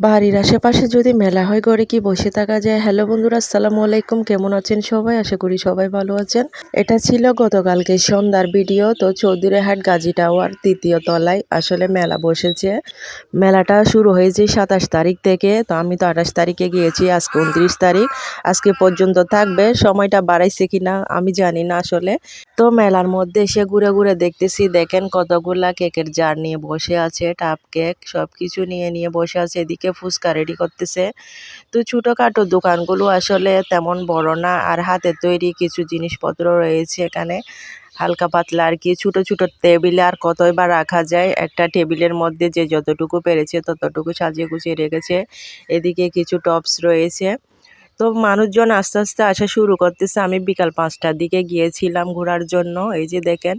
বাড়ির আশেপাশে যদি মেলা হয় ঘরে কি বসে থাকা যায়। হ্যালো বন্ধুরা, আসসালামু আলাইকুম। কেমন আছেন সবাই? আশা করি সবাই ভালো আছেন। এটা ছিল গতকালকে সন্ধ্যার ভিডিও। তো চৌধুরীহাট গাজী টাওয়ার ৩য় তলায় আসলে মেলা বসেছে। মেলাটা শুরু হয়েছে ২৭ তারিখ থেকে। তো আমি তো ২৮ তারিখে গিয়েছি, আজকে ২৯ তারিখ। আজকে পর্যন্ত থাকবে, সময়টা বাড়াইছে কিনা আমি জানি না আসলে। তো মেলার মধ্যে এসে ঘুরে ঘুরে দেখতেছি, দেখেন কতগুলা কেকের জার নিয়ে বসে আছে, টাপ কেক সবকিছু নিয়ে নিয়ে বসে আছে। এদিকে ফুচকা রেডি করতেছে। তো ছোটখাটো দোকানগুলো আসলে তেমন বড় না, আর হাতে তৈরি কিছু জিনিসপত্র রয়েছে এখানে হালকা পাতলা আর কি। ছোট ছোট টেবিলে আর কতই বা রাখা যায়, একটা টেবিলের মধ্যে যে যতটুকু পেরেছে ততটুকু সাজিয়ে গুছিয়ে রেখেছে। এদিকে কিছু টপস রয়েছে। তো মানুষজন আস্তে আস্তে আসা শুরু করতেছে। আমি বিকাল ৫টার দিকে গিয়েছিলাম ঘোরার জন্য। এই যে দেখেন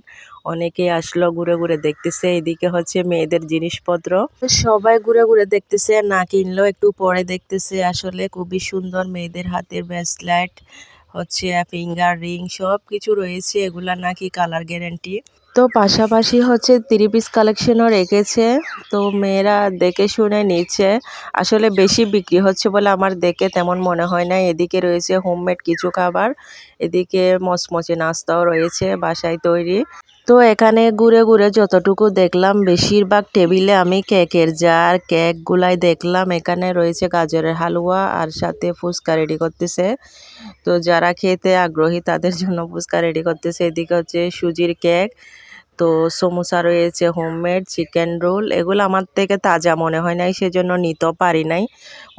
অনেকেই আসলো, ঘুরে ঘুরে দেখতেছে। এদিকে হচ্ছে মেয়েদের জিনিসপত্র, সবাই ঘুরে ঘুরে দেখতেছে, না কিনলেও একটু পরে দেখতেছে। আসলে খুবই সুন্দর মেয়েদের হাতের ব্রেসলেট, হচ্ছে ফিঙ্গার রিং সব কিছু রয়েছে। এগুলা নাকি কালার গ্যারেন্টি। তো পাশাপাশি হচ্ছে 3 পিস কালেকশনও রেখেছে। তো মেয়েরা দেখে শুনে নিচ্ছে। আসলে বেশি বিক্রি হচ্ছে বলে আমার দেখে তেমন মনে হয় না। এদিকে রয়েছে হোমমেড কিছু খাবার, এদিকে মচমচে নাস্তাও রয়েছে বাসায় তৈরি। তো এখানে ঘুরে ঘুরে যতটুকু দেখলাম, বেশিরভাগ টেবিলে আমি কেকের জার কেকগুলাই দেখলাম। এখানে রয়েছে গাজরের হালুয়া আর সাথে ফুচকা রেডি করতেছে। তো যারা খেতে আগ্রহী তাদের জন্য ফুচকা রেডি করতেছে। এদিকে হচ্ছে সুজির কেক, তো সমোসা রয়েছে, হোমমেড চিকেন রোল। এগুলো আমার থেকে তাজা মনে হয় নাই, সেজন্য নিতেও পারি নাই।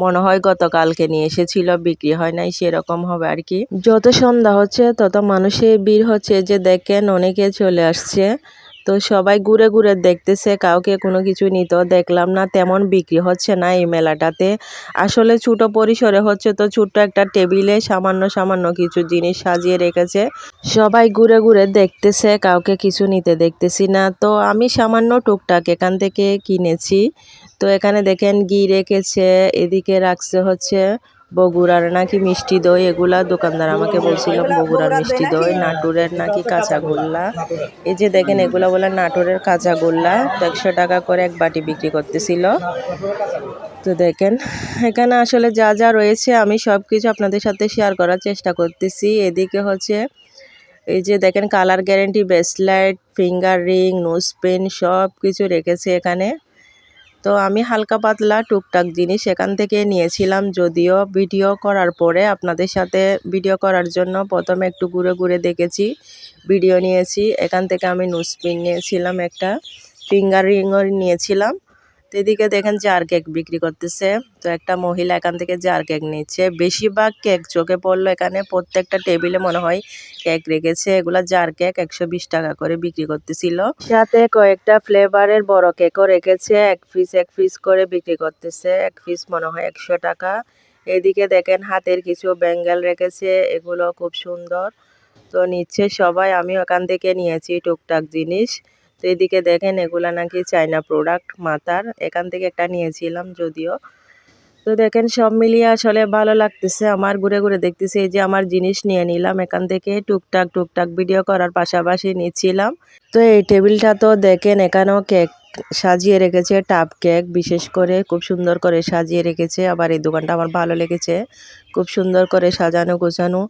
মনে হয় গতকালকে নিয়ে এসেছিল, বিক্রি হয় নাই, সেরকম হবে আর কি। যত সন্ধ্যা হচ্ছে তত মানুষের ভিড় হচ্ছে, যে দেখেন অনেকে চলে আসছে। তো সবাই ঘুরে ঘুরে দেখতেছে, কাউকে কোনো কিছু নিতেও দেখলাম না। তেমন বিক্রি হচ্ছে না এই মেলাটাতে। আসলে ছোট পরিসরে হচ্ছে, তো ছোট্ট একটা টেবিলে সামান্য সামান্য কিছু জিনিস সাজিয়ে রেখেছে। সবাই ঘুরে ঘুরে দেখতেছে, কাউকে কিছু নিতে দেখতেছি না। তো আমি সামান্য টুকটাক এখান থেকে কিনেছি। তো এখানে দেখেন ঘি রেখেছে, এদিকে রাখছে হচ্ছে বগুড়ার নাকি মিষ্টি দই। এগুলা দোকানদার আমাকে বলছিল বগুড়ার মিষ্টি দই, নাটোরের নাকি কাঁচাগোল্লা। এই যে দেখেন এগুলা বলে নাটোরের কাঁচাগোল্লা। তো ১০০ টাকা করে এক বাটি বিক্রি করতেছিল। তো দেখেন এখানে আসলে যা যা রয়েছে আমি সব কিছু আপনাদের সাথে শেয়ার করার চেষ্টা করতেছি। এদিকে হচ্ছে এই যে দেখেন colour guarantee bracelet, finger ring, nose pin সব কিছু রেখেছে এখানে। তো আমি হালকা পাতলা টুকটাক জিনিস এখান থেকে নিয়েছিলাম, যদিও ভিডিও করার পরে আপনাদের সাথে ভিডিও করার জন্য প্রথমে একটু ঘুরে ঘুরে দেখেছি, ভিডিও নিয়েছি। এখান থেকে আমি নোজ পিন নিয়েছিলাম, একটা ফিঙ্গার রিংও নিয়েছিলাম। তো এদিকে দেখেন জার কেক বিক্রি করতেছে। তো একটা মহিলা এখান থেকে জার কেক নিচ্ছে। বেশিরভাগ কেক চোখে পড়লো এখানে, প্রত্যেকটা টেবিলে মনে হয় কেক রেখেছে। এগুলা জার কেক ১২০ টাকা করে বিক্রি করতেছিল। সাথে কয়েকটা ফ্লেভারের বড় কেকও রেখেছে, এক পিস করে বিক্রি করতেছে। এক পিস মনে হয় ১০০ টাকা। এদিকে দেখেন হাতের কিছু ব্যাঙ্গেল রেখেছে, এগুলো খুব সুন্দর। তো নিচ্ছে সবাই, আমি ওখান থেকে নিয়েছি টুকটাক জিনিস। তো এদিকে দেখেন এগুলা নাকি চায়না প্রোডাক্ট মাথার, এখান থেকে একটা নিয়েছিলাম যদিও। তো দেখেন সব মিলিয়ে আসলে ভালো লাগতেছে আমার, ঘুরে ঘুরে দেখতেছি। এই যে আমার জিনিস নিয়ে নিলাম এখান থেকে, টুকটাক টুকটাক ভিডিও করার পাশাপাশি নিচ্ছিলাম। তো এই টেবিলটা তো দেখেন এখানেও কেক সাজিয়ে রেখেছে, টাপ কেক বিশেষ করে খুব সুন্দর করে সাজিয়ে রেখেছে। আবার এই দোকানটা আমার ভালো লেগেছে, খুব সুন্দর করে সাজানো গোছানো,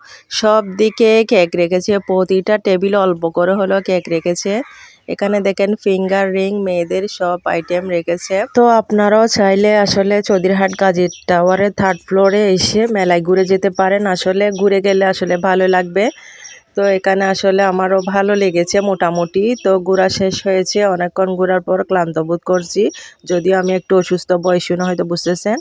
সব দিকে কেক রেখেছে। প্রতিটা টেবিলে অল্প করে হলেও কেক রেখেছে। এখানে দেখেন ফিঙ্গার রিং, মেয়েদের সব আইটেম রেখেছে। তো আপনারাও চাইলে আসলে চৌধুরীহাট গাজী টাওয়ারের 3rd ফ্লোরে এসে মেলায় ঘুরে যেতে পারেন। আসলে ঘুরে গেলে আসলে ভালো লাগবে। তো এখানে আসলে আমারও ভালো লেগেছে মোটামুটি। তো ঘোরা শেষ হয়েছে, অনেকক্ষণ ঘোরার পর ক্লান্ত বোধ করছি, যদিও আমি একটু অসুস্থ, বয়স শুনে হয়তো বুঝতেছেন।